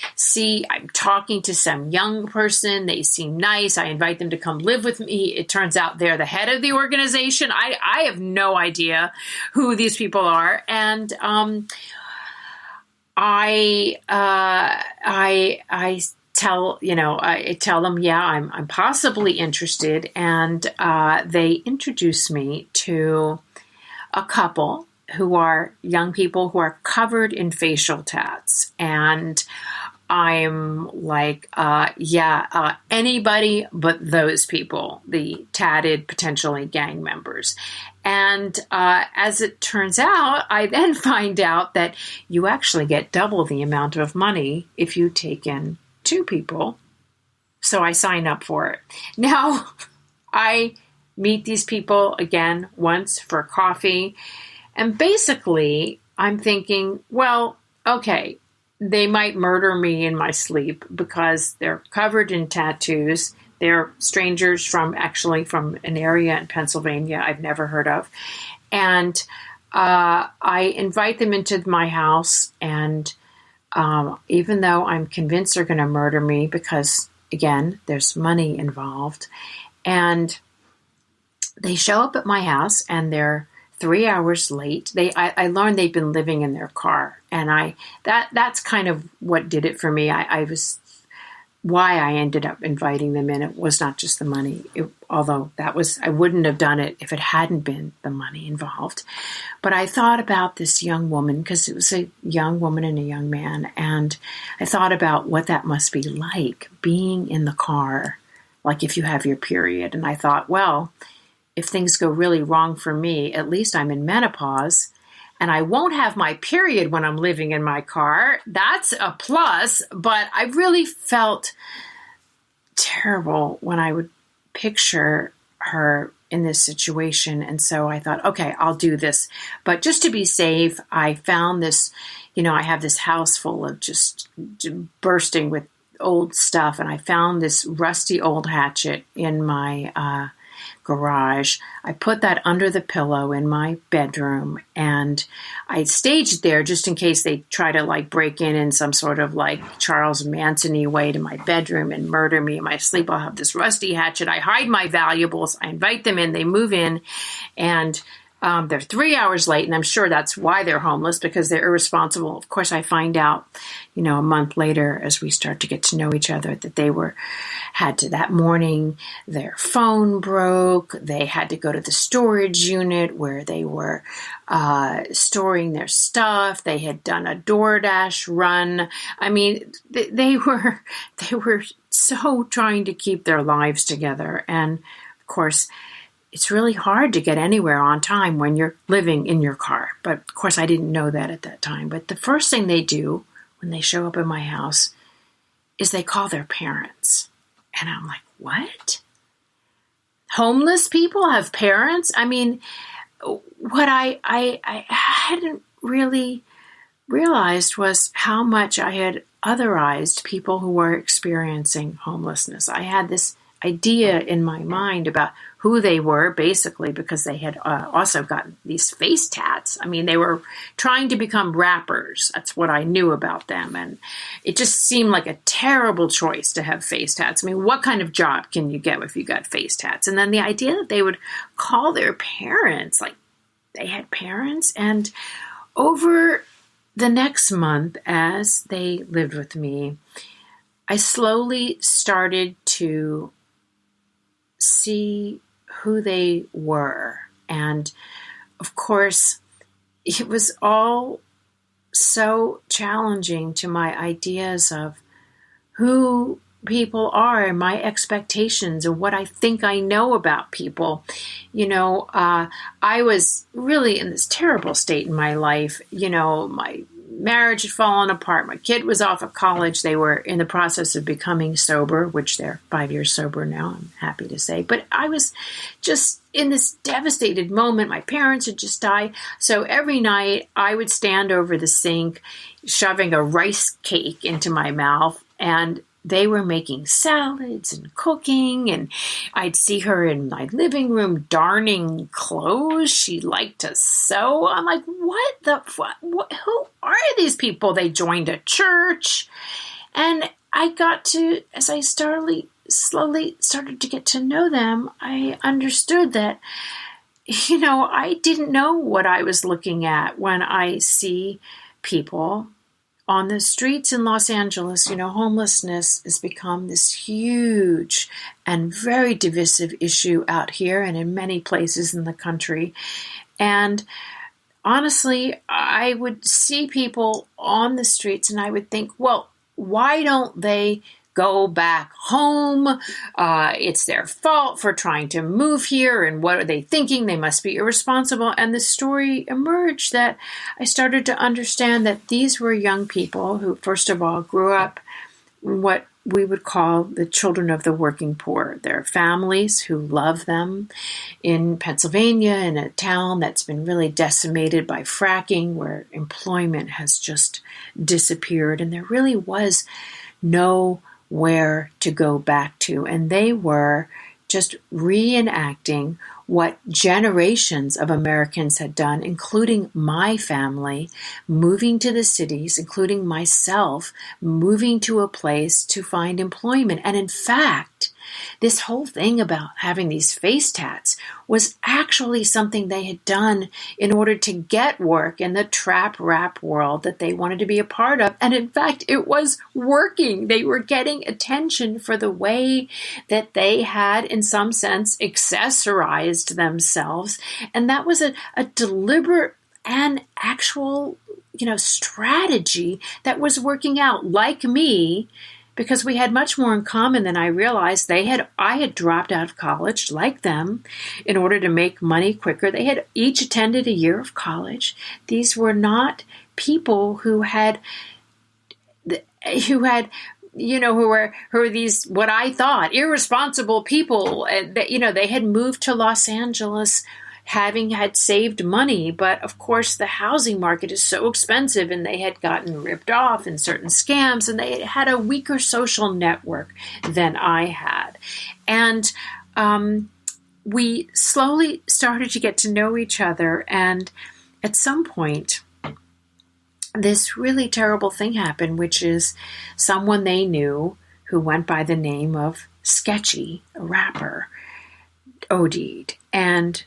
talking to some young person. They seem nice. I invite them to come live with me. It turns out they're the head of the organization. I have no idea who these people are. And I tell them, yeah, I'm possibly interested. And they introduce me to a couple who are young people who are covered in facial tats. And I'm like, anybody but those people, the tatted, potentially gang members. And as it turns out, I then find out that you actually get double the amount of money if you take in 2 people. So I sign up for it. Now, I meet these people again once for coffee. And basically, I'm thinking, well, okay, they might murder me in my sleep because they're covered in tattoos. They're strangers from an area in Pennsylvania I've never heard of. And I invite them into my house, and even though I'm convinced they're going to murder me because, again, there's money involved. And they show up at my house, and they're 3 hours late. I learned they'd been living in their car. And that's kind of what did it for me. Why I ended up inviting them in. It was not just the money, although I wouldn't have done it if it hadn't been the money involved. But I thought about this young woman, because it was a young woman and a young man, and I thought about what that must be like, being in the car, like if you have your period. And I thought, well, if things go really wrong for me, at least I'm in menopause, and I won't have my period when I'm living in my car. That's a plus, but I really felt terrible when I would picture her in this situation. And so I thought, okay, I'll do this. But just to be safe, I found this, I have this house full of just bursting with old stuff. And I found this rusty old hatchet in my garage. I put that under the pillow in my bedroom, and I staged there just in case they try to break in some sort of Charles Manson-y way to my bedroom and murder me in my sleep. I'll have this rusty hatchet. I hide my valuables. I invite them in. They move in, and they're 3 hours late, and I'm sure that's why they're homeless, because they're irresponsible. Of course, I find out, a month later, as we start to get to know each other, that that morning, their phone broke. They had to go to the storage unit where they were storing their stuff. They had done a DoorDash run. I mean, they were so trying to keep their lives together. And of course, it's really hard to get anywhere on time when you're living in your car. But of course, I didn't know that at that time. But the first thing they do when they show up in my house is they call their parents. And I'm like, what? Homeless people have parents? I mean, what I hadn't really realized was how much I had otherized people who were experiencing homelessness. I had this idea in my mind about who they were, basically, because they had also gotten these face tats. I mean, they were trying to become rappers. That's what I knew about them. And it just seemed like a terrible choice to have face tats. I mean, what kind of job can you get if you got face tats? And then the idea that they would call their parents, like they had parents. And over the next month, as they lived with me, I slowly started to see who they were. And of course, it was all so challenging to my ideas of who people are and my expectations and what I think I know about people. I was really in this terrible state in my life. My marriage had fallen apart. My kid was off of college. They were in the process of becoming sober, which they're 5 years sober now, I'm happy to say. But I was just in this devastated moment. My parents had just died. So every night I would stand over the sink, shoving a rice cake into my mouth, and they were making salads and cooking, and I'd see her in my living room darning clothes. She liked to sew. I'm like, who are these people? They joined a church. And I got to, as I slowly started to get to know them, I understood that, I didn't know what I was looking at when I see people on the streets in Los Angeles. Homelessness has become this huge and very divisive issue out here and in many places in the country. And honestly, I would see people on the streets and I would think, well, why don't they go back home? It's their fault for trying to move here. And what are they thinking? They must be irresponsible. And the story emerged that I started to understand that these were young people who, first of all, grew up what we would call the children of the working poor. Their families who love them in Pennsylvania, in a town that's been really decimated by fracking, where employment has just disappeared. And there really was nowhere to go back to. And they were just reenacting what generations of Americans had done, including my family, moving to the cities, including myself, moving to a place to find employment. And in fact, this whole thing about having these face tats was actually something they had done in order to get work in the trap rap world that they wanted to be a part of. And in fact, it was working. They were getting attention for the way that they had, in some sense, accessorized themselves. And that was a deliberate and actual, strategy that was working out. Like me, because we had much more in common than I realized. I had dropped out of college like them in order to make money quicker. They had each attended a year of college. These were not people who were these, what I thought, irresponsible people. They had moved to Los Angeles having had saved money, but of course the housing market is so expensive, and they had gotten ripped off in certain scams, and they had a weaker social network than I had. And we slowly started to get to know each other, and at some point, this really terrible thing happened, which is someone they knew who went by the name of Sketchy, a rapper, OD'd. And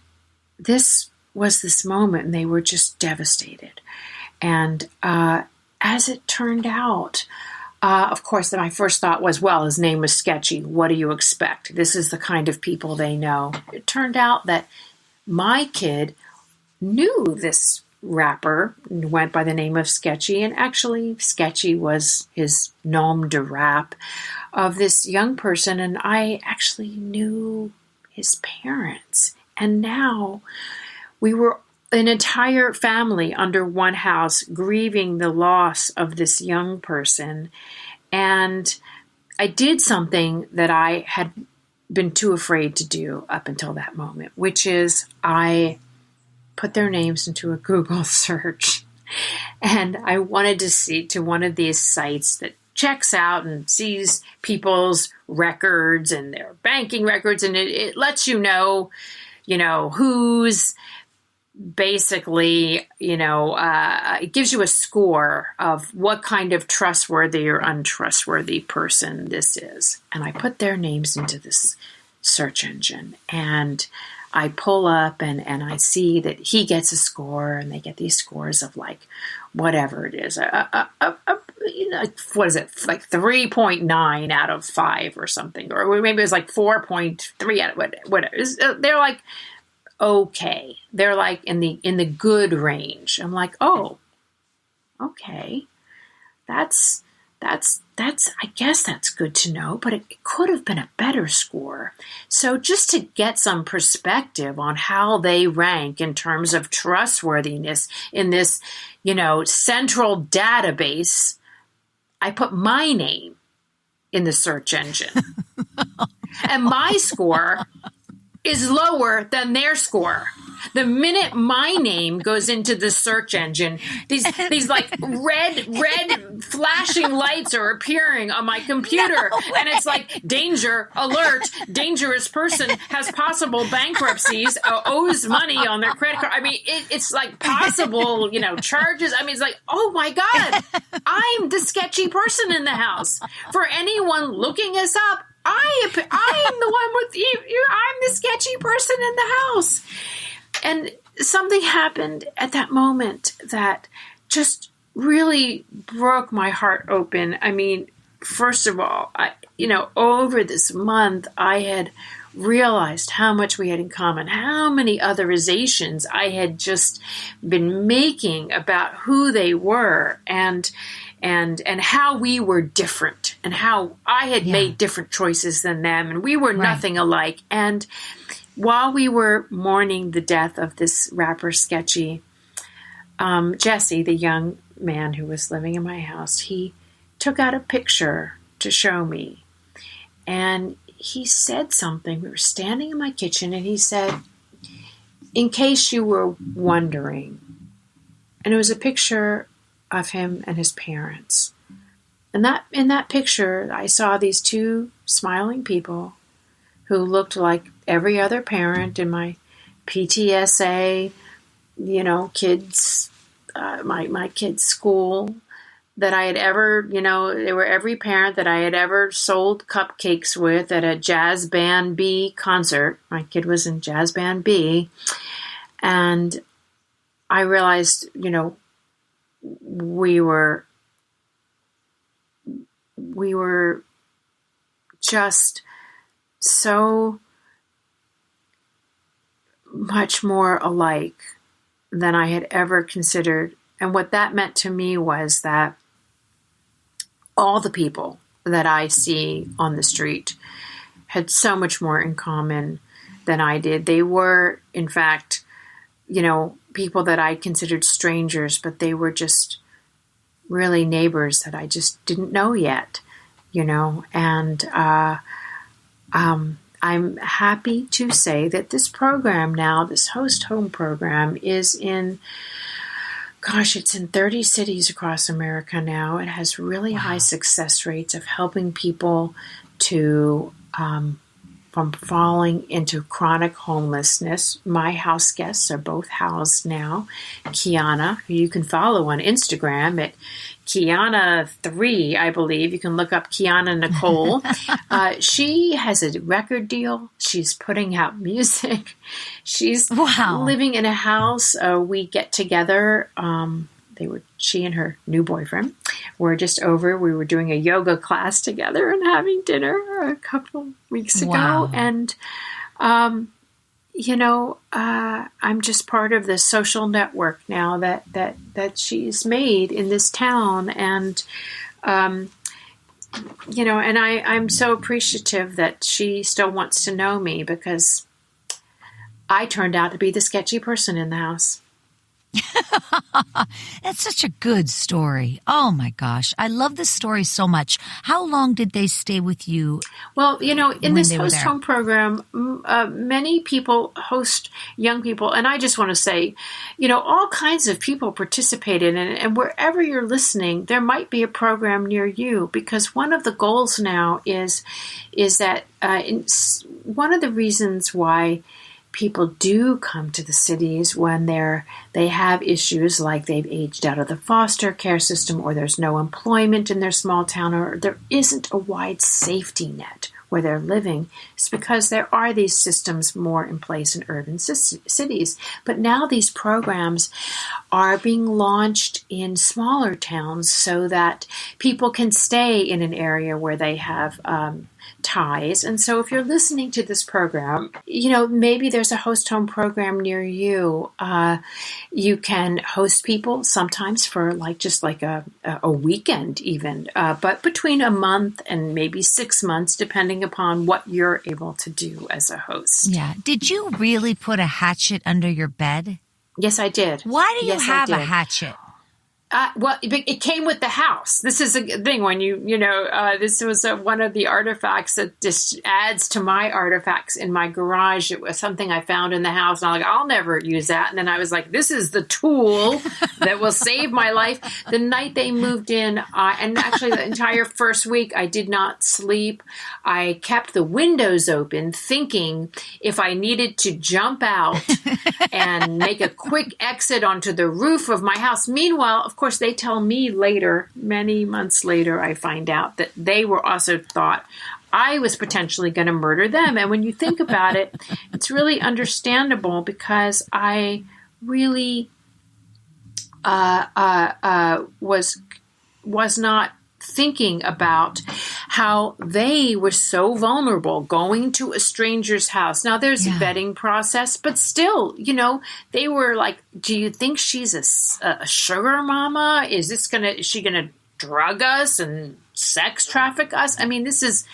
this was this moment, and they were just devastated. And as it turned out, of course, my first thought was, well, his name was Sketchy. What do you expect? This is the kind of people they know. It turned out that my kid knew this rapper, went by the name of Sketchy, and actually Sketchy was his nom de rap of this young person, and I actually knew his parents. And now we were an entire family under one house grieving the loss of this young person. And I did something that I had been too afraid to do up until that moment, which is I put their names into a Google search. And I wanted to see to one of these sites that checks out and sees people's records and their banking records, and it lets you know who's basically, it gives you a score of what kind of trustworthy or untrustworthy person this is. And I put their names into this search engine, and I pull up and I see that he gets a score, and they get these scores of like whatever it is, what is it, like 3.9 out of 5 or something, or maybe it was like 4.3 out of whatever. They're like, okay, they're like in the good range. I'm like, oh, okay, that's I guess that's good to know, but it could have been a better score. So just to get some perspective on how they rank in terms of trustworthiness in this, central database, I put my name in the search engine. And my score is lower than their score. The minute my name goes into the search engine, these like red flashing lights are appearing on my computer. No, and it's like, danger, alert, dangerous person has possible bankruptcies, owes money on their credit card. I mean, it's like possible, charges. I mean, it's like, oh my God, I'm the sketchy person in the house. For anyone looking us up, I am the one with you. I'm the sketchy person in the house. And something happened at that moment that just really broke my heart open. I mean, first of all, over this month, I had realized how much we had in common, how many otherizations I had just been making about who they were and how we were different and how I had made different choices than them, and we were nothing alike. And while we were mourning the death of this rapper Sketchy, Jesse, the young man who was living in my house, he took out a picture to show me. And he said something. We were standing in my kitchen, and he said, "In case you were wondering," and it was a picture of him and his parents. And in that picture, I saw these two smiling people who looked like every other parent in my PTSA, kids, my kids' school that I had ever, they were every parent that I had ever sold cupcakes with at a Jazz Band B concert. My kid was in Jazz Band B. And I realized, we were just so much more alike than I had ever considered. And what that meant to me was that all the people that I see on the street had so much more in common than I did. They were, in fact, people that I considered strangers, but they were just really neighbors that I just didn't know yet, and I'm happy to say that this program now, this host home program, is it's in 30 cities across America now. It has really high success rates of helping people to from falling into chronic homelessness. My house guests are both housed now. Kiana, who you can follow on Instagram at Kiana3, I believe. You can look up Kiana Nicole. She has a record deal. She's putting out music. She's living in a house. We get together. She and her new boyfriend were just over. We were doing a yoga class together and having dinner a couple weeks ago. Wow. And, I'm just part of the social network now that she's made in this town. And, and I'm so appreciative that she still wants to know me, because I turned out to be the sketchy person in the house. That's such a good story. Oh my gosh. I love this story so much. How long did they stay with you? Well, in this host home program, many people host young people. And I just want to say, all kinds of people participated in it. And wherever you're listening, there might be a program near you, because one of the goals now is that one of the reasons why people do come to the cities when they have issues like they've aged out of the foster care system, or there's no employment in their small town, or there isn't a wide safety net where they're living. It's because there are these systems more in place in urban cities. But now these programs are being launched in smaller towns so that people can stay in an area where they have ties. And so if you're listening to this program, maybe there's a host home program near you. You can host people sometimes for just a weekend even, but between a month and maybe 6 months, depending upon what you're able to do as a host. Yeah. Did you really put a hatchet under your bed? Yes, I did. Why do you have a hatchet? Well, it came with the house. This is a thing when this was one of the artifacts that just adds to my artifacts in my garage. It was something I found in the house, and I'm like, I'll never use that. And then I was like, this is the tool that will save my life. The night they moved in, and actually the entire first week, I did not sleep. I kept the windows open, thinking if I needed to jump out and make a quick exit onto the roof of my house. Meanwhile, of course, they tell me later, many months later, I find out that they were also thought I was potentially going to murder them. And when you think about it, it's really understandable, because I really was not thinking about how they were so vulnerable going to a stranger's house. Now there's a vetting process, but still, they were like, do you think she's a sugar mama? Is she going to drug us and sex traffic us? I mean, this is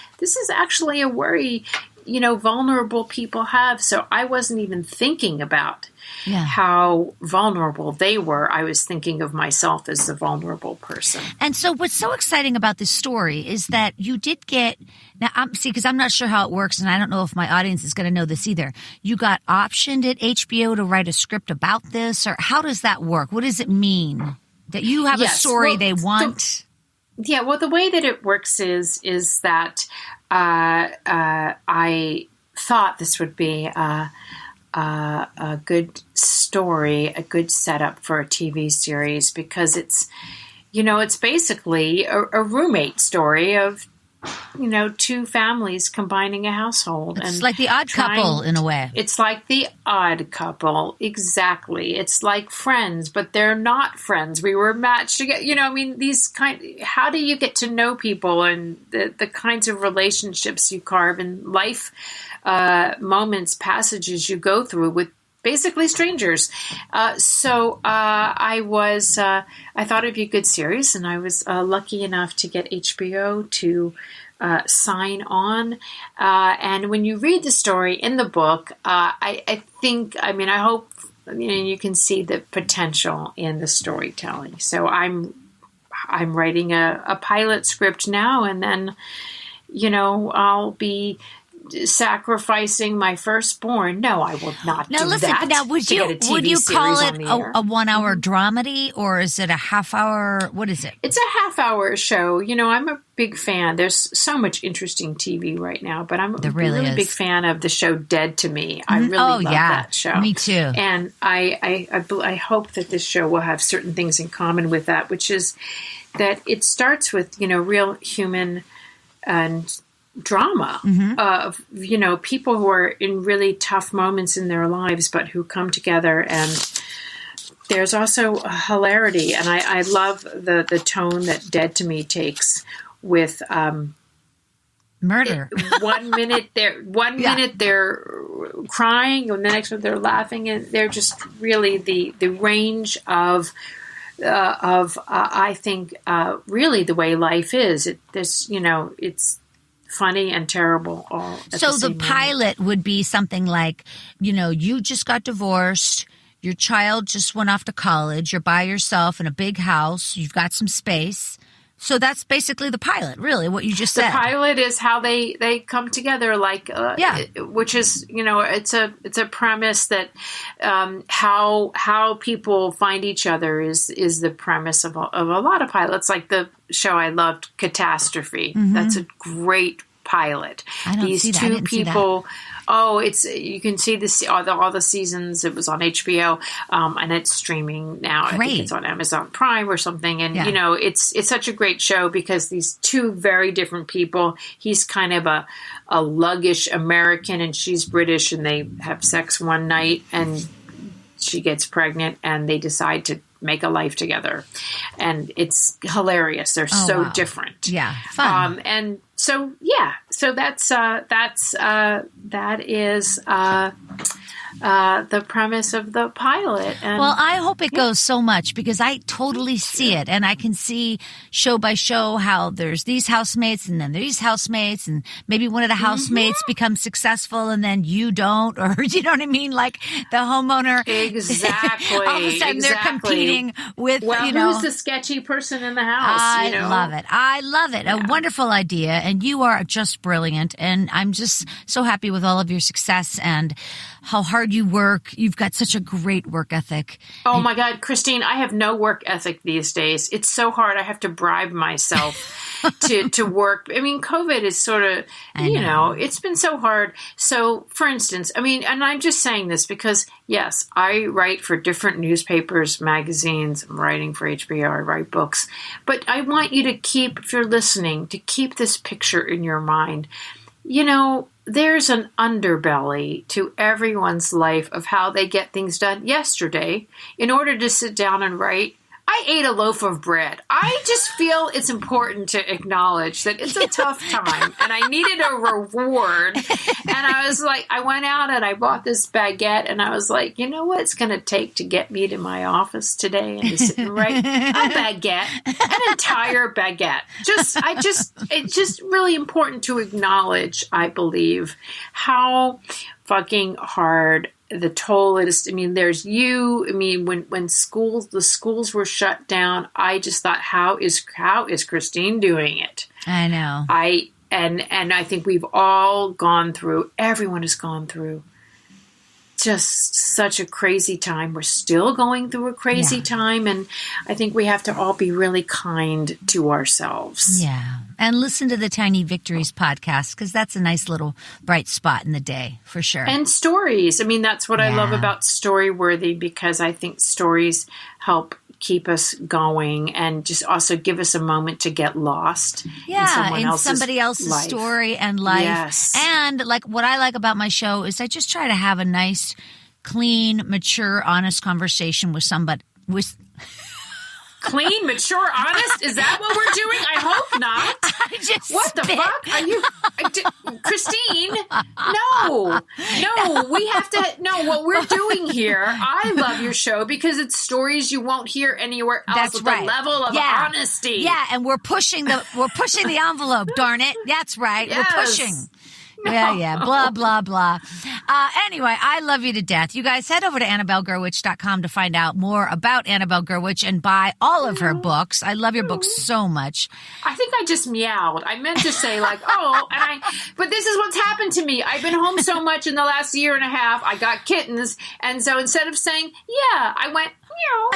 actually a worry, vulnerable people have. So I wasn't even thinking about how vulnerable they were. I was thinking of myself as the vulnerable person. And so what's so exciting about this story is that you did get, now because I'm not sure how it works, and I don't know if my audience is going to know this either. You got optioned at HBO to write a script about this, or how does that work? What does it mean that you have a story they want? Well, the way that it works is that I thought this would be a good story, a good setup for a TV series, because it's basically a roommate story of, two families combining a household. It's like The Odd Couple in a way. It's like The Odd Couple. Exactly. It's like Friends, but they're not friends. We were matched together. How do you get to know people, and the kinds of relationships you carve in life, moments, passages you go through with basically strangers. So I thought it'd be a good series, and I was lucky enough to get HBO to sign on. And when you read the story in the book, I hope you can see the potential in the storytelling. So I'm writing a pilot script now, and then, I'll be sacrificing my firstborn. No, I will not do that. Now, would you call it a 1 hour dramedy, or is it a half hour? What is it? It's a half hour show. I'm a big fan. There's so much interesting TV right now, but I'm a really big fan of the show Dead to Me. I really love that show. Me too. And I hope that this show will have certain things in common with that, which is that it starts with, real human and drama of, people who are in really tough moments in their lives, but who come together. And there's also a hilarity. And I love the tone that Dead to Me takes with murder. 1 minute they're crying, and the next minute they're laughing, and they're just really the range of I think really the way life is. It's funny and terrible all at the same pilot would be something like, you just got divorced, Your child just went off to college. You're by yourself in a big house. You've got some space. So that's basically the pilot, really, what you just said. The pilot is how they come together, which is, it's a premise that how people find each other is the premise of a lot of pilots, like the show I loved, Catastrophe. Mm-hmm. That's a great pilot. I don't see that. I didn't see that. Oh, you can see this all the seasons. It was on HBO, and it's streaming now. Great. I think it's on Amazon Prime or something. And it's such a great show because these two very different people. He's kind of a luggish American, and she's British, and they have sex one night, and she gets pregnant, and they decide to make a life together, and it's hilarious. They're so different. Yeah, fun. And so that is the premise of the pilot. And, well, I hope it goes so much because I totally see it, and I can see show by show how there's these housemates and then these housemates, and maybe one of the housemates becomes successful and then you don't, or you know what I mean, like the homeowner. Exactly. All of a sudden they're competing with. Who's the sketchy person in the house? I love it. I love it. Yeah. A wonderful idea, and you are just brilliant. And I'm just so happy with all of your success and how hard you work. You've got such a great work ethic. Oh my God, Christine, I have no work ethic these days. It's so hard. I have to bribe myself to work. I mean, COVID is sort of, it's been so hard. So for instance, and I'm just saying this because yes, I write for different newspapers, magazines. I'm writing for HBO. I write books, but I want you to keep, if you're listening, to keep this picture in your mind. There's an underbelly to everyone's life of how they get things done. Yesterday, in order to sit down and write, I ate a loaf of bread. I just feel it's important to acknowledge that it's a tough time and I needed a reward. And I was like, I went out and I bought this baguette and I was like, you know what it's going to take to get me to my office today and to sit and write? A baguette, an entire baguette. It's just really important to acknowledge, I believe, how fucking hard the toll it is. There's you. When the schools were shut down, I just thought, how is Christine doing it? I know. And I think we've all gone through. Everyone has gone through just such a crazy time. We're still going through a crazy time, and I think we have to all be really kind to ourselves. Yeah. And listen to the Tiny Victories podcast, because that's a nice little bright spot in the day, for sure. And stories. That's what I love about Storyworthy, because I think stories help keep us going and just also give us a moment to get lost in somebody else's life. Story and life. Yes. And what I like about my show is I just try to have a nice, clean, mature, honest conversation with somebody. Clean, mature, honest? Is that what we're doing? I hope not. What the fuck? Are you... Christine, no, we have to... No, what we're doing here, I love your show because it's stories you won't hear anywhere else. That's with right. The level of honesty. Yeah, and we're pushing the envelope, darn it. That's right. Yes. We're pushing. No. Yeah. Blah, blah, blah. Anyway, I love you to death. You guys head over to AnnabelleGurwitch.com to find out more about Annabelle Gurwitch and buy all of her books. I love your books so much. I think I just meowed. I meant to say but this is what's happened to me. I've been home so much in the last year and a half. I got kittens. And so instead of saying, I went, meow.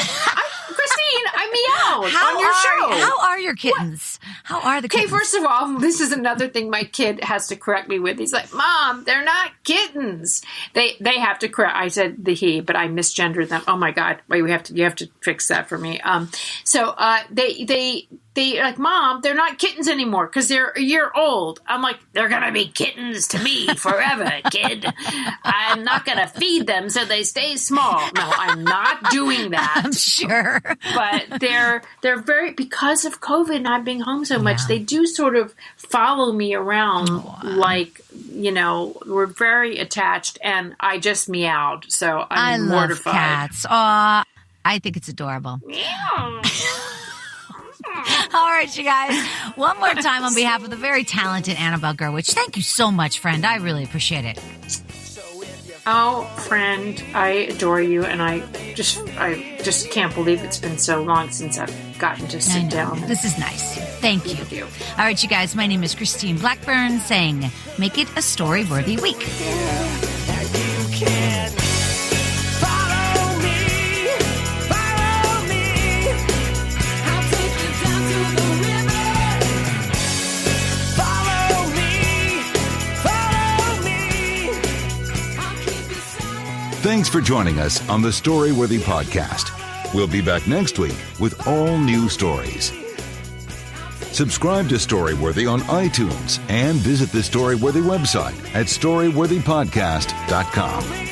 Christine, I meowed on your show. How are your kittens? How are the kittens? Okay, first of all, this is another thing my kid has to correct me with. He's like, Mom, they're not kittens. They have to correct. I said the he, but I misgendered them. Oh my God. Wait, you have to fix that for me. So they like, Mom, they're not kittens anymore because they're a year old. I'm like, they're going to be kittens to me forever, kid. I'm not going to feed them so they stay small. No, I'm not doing that. I'm sure. But they're very, because of COVID not being home so much, they do sort of follow me around we're very attached, and I just meowed. So I'm mortified. I love cats. Aw, I think it's adorable. Meow. All right, you guys. One more time on behalf of the very talented Annabelle Gurwitch. Thank you so much, friend. I really appreciate it. Oh, friend, I adore you, and I just can't believe it's been so long since I've gotten to sit down. This is nice. Thank you. All right, you guys, my name is Christine Blackburn saying, make it a story-worthy week. Thanks for joining us on the Storyworthy Podcast. We'll be back next week with all new stories. Subscribe to Storyworthy on iTunes and visit the Storyworthy website at storyworthypodcast.com.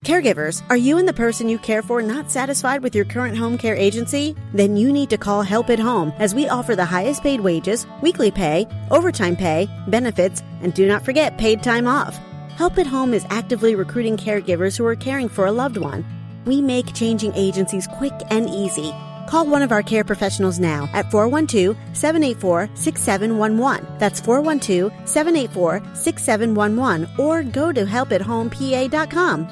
Caregivers, are you and the person you care for not satisfied with your current home care agency? Then you need to call Help at Home, as we offer the highest paid wages, weekly pay, overtime pay, benefits, and do not forget paid time off. Help at Home is actively recruiting caregivers who are caring for a loved one. We make changing agencies quick and easy. Call one of our care professionals now at 412-784-6711. That's 412-784-6711, or go to helpathomepA.com.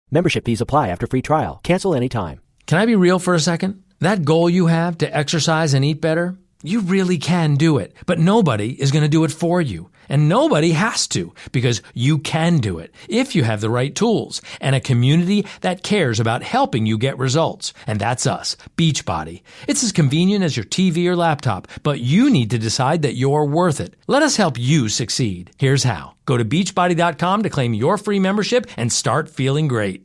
Membership fees apply after free trial. Cancel anytime. Can I be real for a second? That goal you have to exercise and eat better, you really can do it. But nobody is going to do it for you. And nobody has to, because you can do it if you have the right tools and a community that cares about helping you get results. And that's us, Beachbody. It's as convenient as your TV or laptop, but you need to decide that you're worth it. Let us help you succeed. Here's how. Go to beachbody.com to claim your free membership and start feeling great.